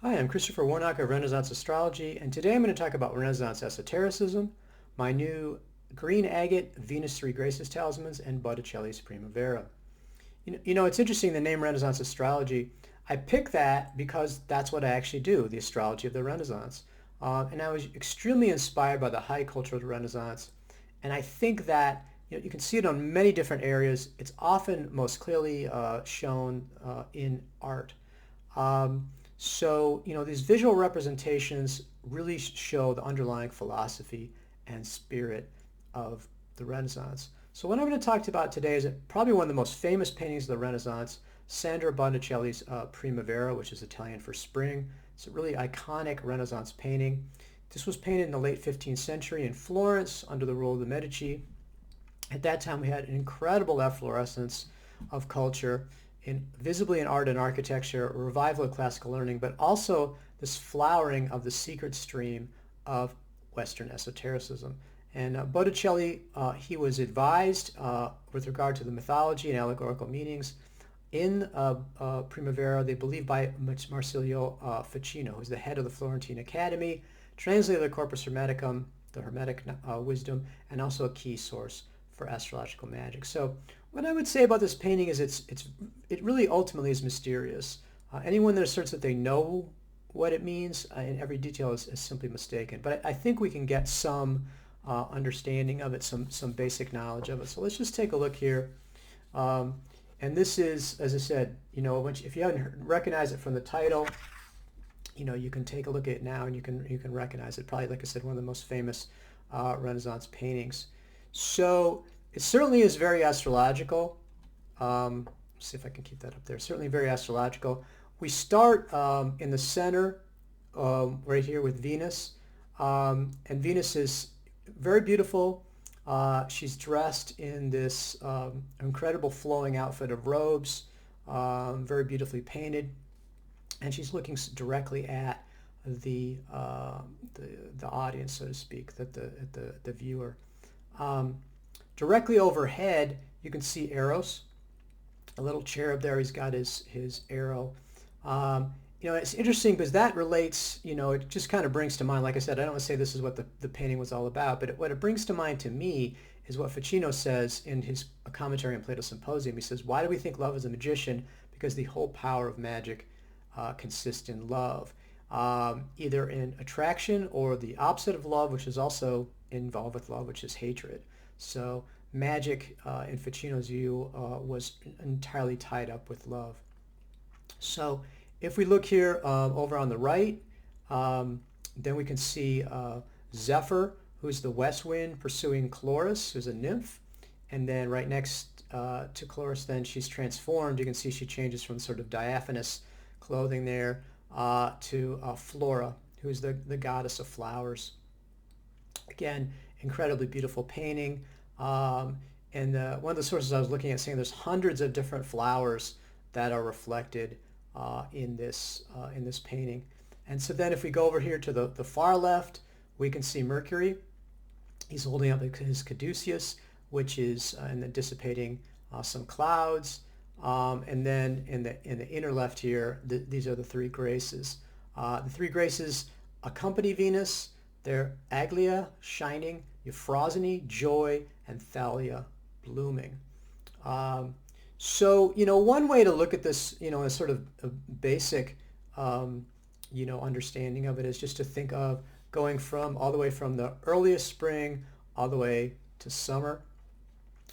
Hi, I'm Christopher Warnock of Renaissance Astrology, and today I'm going to talk about Renaissance Esotericism, my new Green Agate Venus Three Graces Talismans, and Botticelli's Primavera. It's interesting the name Renaissance Astrology. I picked that because that's what I actually do, the astrology of the Renaissance. And I was extremely inspired by the high culture of the Renaissance. And I think that you can see it on many different areas. It's often most clearly shown in art. These visual representations really show the underlying philosophy and spirit of the Renaissance. So what I'm going to talk about today is probably one of the most famous paintings of the Renaissance, Sandro Botticelli's Primavera, which is Italian for spring. It's a really iconic Renaissance painting. This was painted in the late 15th century in Florence under the rule of the Medici. At that time, we had an incredible efflorescence of culture, visibly in art and architecture, a revival of classical learning, but also this flowering of the secret stream of Western esotericism. And Botticelli, he was advised with regard to the mythology and allegorical meanings in Primavera, they believe by Marsilio Ficino, who's the head of the Florentine Academy, translator of the Corpus Hermeticum, the Hermetic wisdom, and also a key source for astrological magic. So what I would say about this painting is it really ultimately is mysterious. Anyone that asserts that they know what it means in every detail is simply mistaken. But I think we can get some understanding of it, some basic knowledge of it. So let's just take a look here. And this is, as I said, if you haven't recognized it from the title, you can take a look at it now and you can recognize it. Probably, like I said, one of the most famous Renaissance paintings. So it certainly is very astrological. See if I can keep that up there. Certainly very astrological. We start in the center right here with Venus. And Venus is very beautiful. She's dressed in this incredible flowing outfit of robes, very beautifully painted. And she's looking directly at the audience, so to speak, the viewer. Directly overhead, you can see Eros, a little cherub there. He's got his arrow. It's interesting because that relates, it just kind of brings to mind, like I said, I don't want to say this is what the painting was all about, but what it brings to mind to me is what Ficino says in his commentary on Plato's Symposium. He says, why do we think love is a magician? Because the whole power of magic consists in love, either in attraction or the opposite of love, which is also involved with love, which is hatred. So magic, in Ficino's view, was entirely tied up with love. So if we look here over on the right, then we can see Zephyr, who's the west wind, pursuing Chloris, who's a nymph. And then right next to Chloris, then she's transformed. You can see she changes from sort of diaphanous clothing there to Flora, who's the goddess of flowers. Again, incredibly beautiful painting. And one of the sources I was looking at saying there's hundreds of different flowers that are reflected in this painting. And so then if we go over here to the far left, we can see Mercury. He's holding up his caduceus, which is dissipating some clouds. And then in the inner left here, these are the three graces. The three graces accompany Venus. They're Aglaia, shining, Euphrosyne, joy, and Thalia, blooming. So, one way to look at this, as sort of a basic, understanding of it is just to think of going all the way from the earliest spring all the way to summer.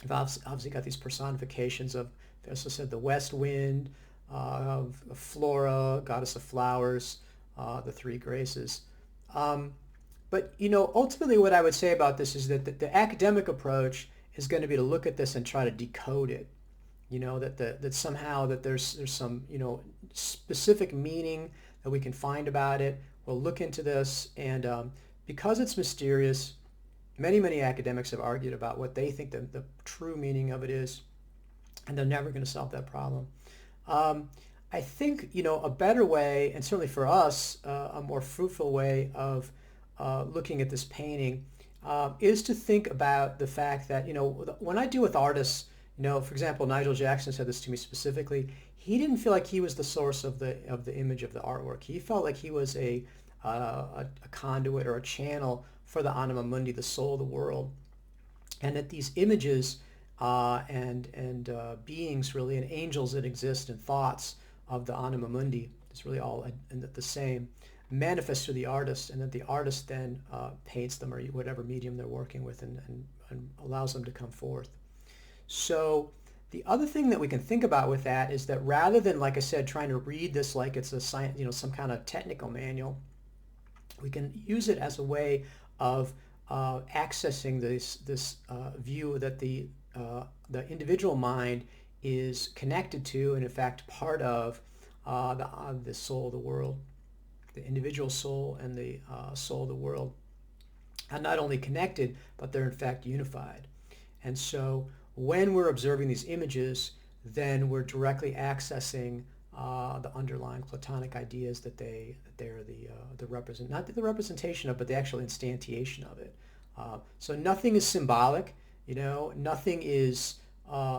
You've obviously got these personifications of, as I said, the west wind, of Flora, goddess of flowers, the three graces. But, ultimately what I would say about this is that the academic approach is going to be to look at this and try to decode it. That somehow that there's some, specific meaning that we can find about it. We'll look into this, and because it's mysterious, many academics have argued about what they think the true meaning of it is, and they're never going to solve that problem. I think, a better way, and certainly for us, a more fruitful way of looking at this painting is to think about the fact that, when I deal with artists, for example, Nigel Jackson said this to me specifically. he didn't feel like he was the source of the image of the artwork. He felt like he was a conduit or a channel for the anima mundi, the soul of the world, and that these images and beings really, and angels that exist and thoughts of the anima mundi, it's really all the same, manifest through the artist, and that the artist then paints them or whatever medium they're working with and allows them to come forth. So the other thing that we can think about with that is that rather than, like I said, trying to read this like it's a science, some kind of technical manual, we can use it as a way of accessing this view that the individual mind is connected to and in fact part of the soul of the world. The individual soul and the soul of the world are not only connected, but they're in fact unified. And so when we're observing these images, then we're directly accessing the underlying Platonic ideas that they're not the representation of, but the actual instantiation of it. So nothing is symbolic, nothing is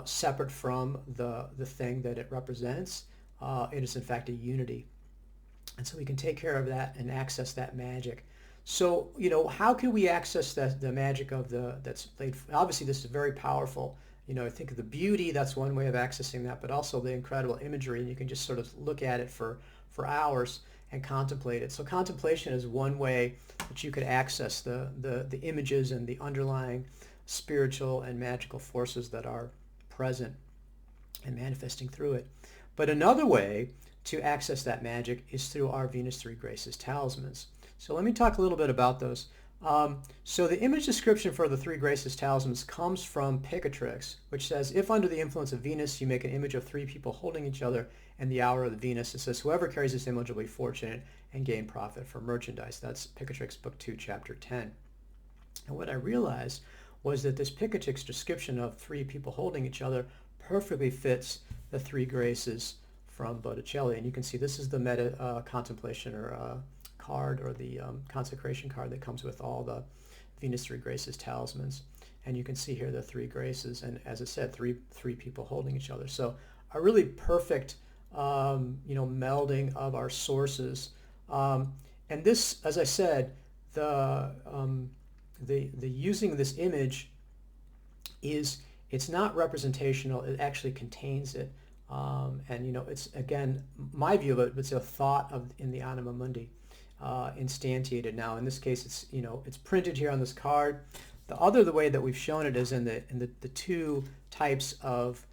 separate from the thing that it represents. It is in fact a unity. And so we can take care of that and access that magic. So, how can we access the magic of that's laid? Obviously, this is very powerful. I think of the beauty, that's one way of accessing that, but also the incredible imagery, and you can just sort of look at it for hours and contemplate it. So contemplation is one way that you could access the images and the underlying spiritual and magical forces that are present and manifesting through it. But another way to access that magic is through our Venus Three Graces talismans. So let me talk a little bit about those. So the image description for the Three Graces talismans comes from Picatrix, which says, if under the influence of Venus you make an image of three people holding each other in the hour of the Venus, it says whoever carries this image will be fortunate and gain profit from merchandise. That's Picatrix Book 2, Chapter 10. And what I realized was that this Picatrix description of three people holding each other perfectly fits the Three Graces from Botticelli. And you can see this is the meta contemplation or card, or the consecration card that comes with all the Venus Three Graces talismans. And you can see here the Three Graces, and as I said, three people holding each other. So a really perfect melding of our sources. And this, as I said, the using this image it's not representational, it actually contains it. And it's, again, my view of it, it's a thought in the anima mundi. Instantiated now. In this case, it's printed here on this card. The way that we've shown it is in the two types of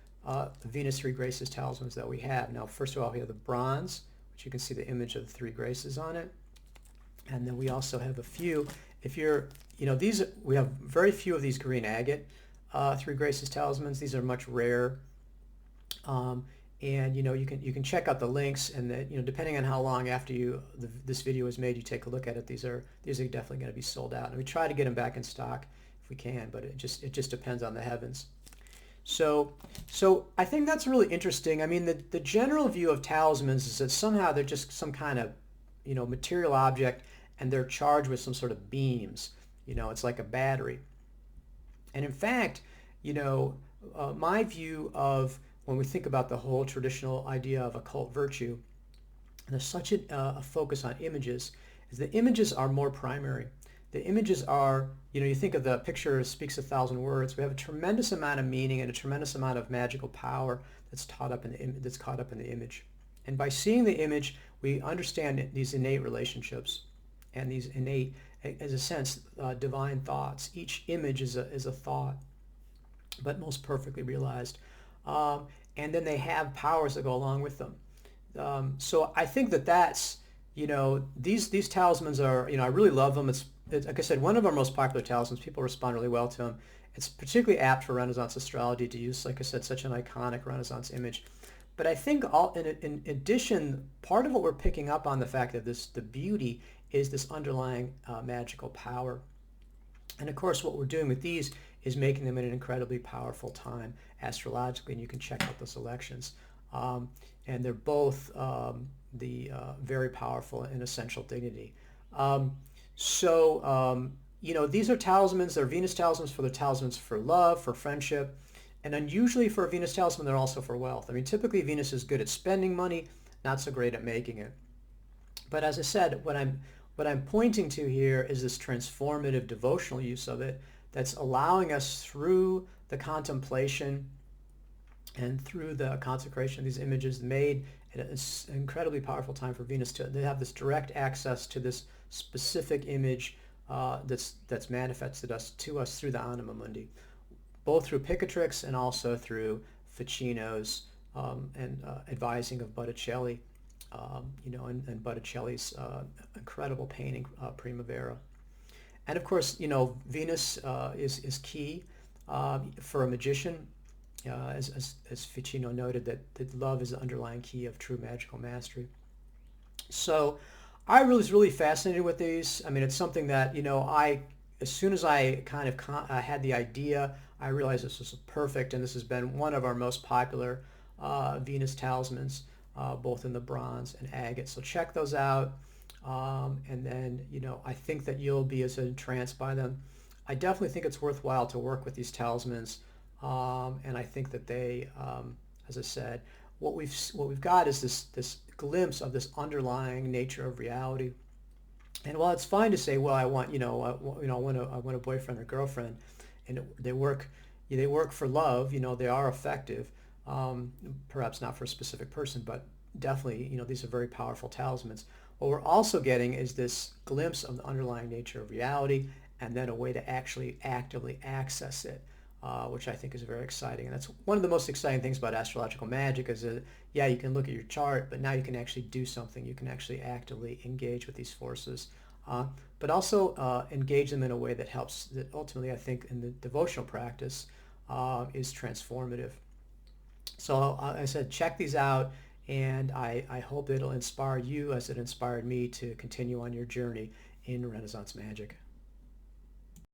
Venus Three Graces talismans that we have. Now, first of all, we have the bronze, which you can see the image of the Three Graces on it, and then we also have a few. If you're, we have very few of these green agate Three Graces talismans. These are much rare. And you can check out the links, and depending on how long after this video is made you take a look at it, these are definitely going to be sold out, and we try to get them back in stock if we can, but it just depends on the heavens. So I think that's really interesting. I mean, the general view of talismans is that somehow they're just some kind of material object, and they're charged with some sort of beams. It's like a battery. And in fact, my view of when we think about the whole traditional idea of occult virtue, there's such a focus on images, is the images are more primary. The images are, you think of the picture speaks 1,000 words. We have a tremendous amount of meaning and a tremendous amount of magical power that's caught up in the image. And by seeing the image, we understand these innate relationships and these innate, as a sense, divine thoughts. Each image is a thought, but most perfectly realized. And then they have powers that go along with them. So I think that's, these talismans are, I really love them. It's like I said, one of our most popular talismans. People respond really well to them. It's particularly apt for Renaissance astrology to use, like I said, such an iconic Renaissance image. But I think in addition, part of what we're picking up on the fact that the beauty is this underlying magical power. And of course, what we're doing with these is making them in an incredibly powerful time astrologically, and you can check out the selections. And they're both very powerful and essential dignity. These are talismans. They're Venus talismans for the talismans for love, for friendship, And unusually for a Venus talisman, they're also for wealth. I mean, typically Venus is good at spending money, not so great at making it. But as I said, what I'm pointing to here is this transformative devotional use of it that's allowing us through the contemplation and through the consecration of these images made at an incredibly powerful time for Venus to they have this direct access to this specific image that's manifested to us through the anima mundi, both through Picatrix and also through Ficino's and advising of Botticelli, and Botticelli's incredible painting, Primavera. And of course, Venus is key for a magician, as Ficino noted, that love is the underlying key of true magical mastery. So I was really fascinated with these. I mean, it's something that, as soon as I kind of had the idea, I realized this was perfect, and this has been one of our most popular Venus talismans, both in the bronze and agate. So check those out. And then, I think that you'll be as entranced by them. I definitely think it's worthwhile to work with these talismans. And I think that they, as I said, what we've got is this glimpse of this underlying nature of reality. And while it's fine to say, well, I want a boyfriend or girlfriend, and they work for love, they are effective. Perhaps not for a specific person, but definitely, these are very powerful talismans. What we're also getting is this glimpse of the underlying nature of reality, and then a way to actually actively access it, which I think is very exciting. And that's one of the most exciting things about astrological magic is that, yeah, you can look at your chart, but now you can actually do something. You can actually actively engage with these forces, but also engage them in a way that helps, that ultimately, I think, in the devotional practice is transformative. So I said, check these out, and I hope it'll inspire you as it inspired me to continue on your journey in Renaissance magic.